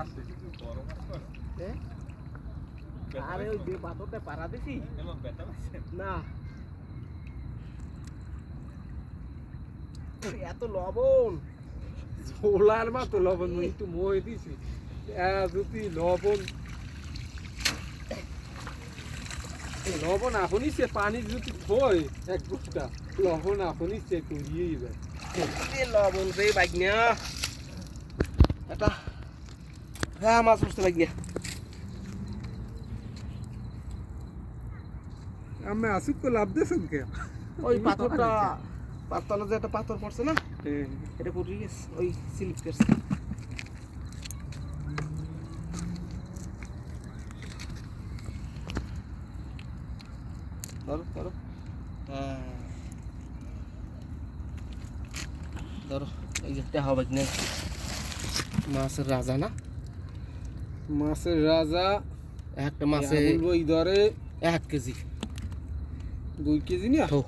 আছে বড় মাছ আছে আরে ওই যে পাথরটা পাড়া দিছি এমন বেটা আছে না এত লবণ ঝোলার মতো লবণ একটু মই দিছি যদি লবণ লবণ এখনই সে পানি যদি থই এক গুটা লবণ এখনই সে করিয়েই যায় লবণ রে বাগনিয়া এটা হ্যাঁ মাছ উঠতে বাগনিয়া আমি আসুক তো লাভ দেছেন কে ওই পাথরটা পাতলা যে একটা পাথর পড়ছে না এটা পড়ে গেছে ওই স্লিপ করছে ধরো ধরো হ্যাঁ ধরো এই যে টেহা বাগনিয়া মাছের রাজা না মাছের রাজা একটা মাছে বলবো এই ধরে 1 কেজি 2 কেজি না তো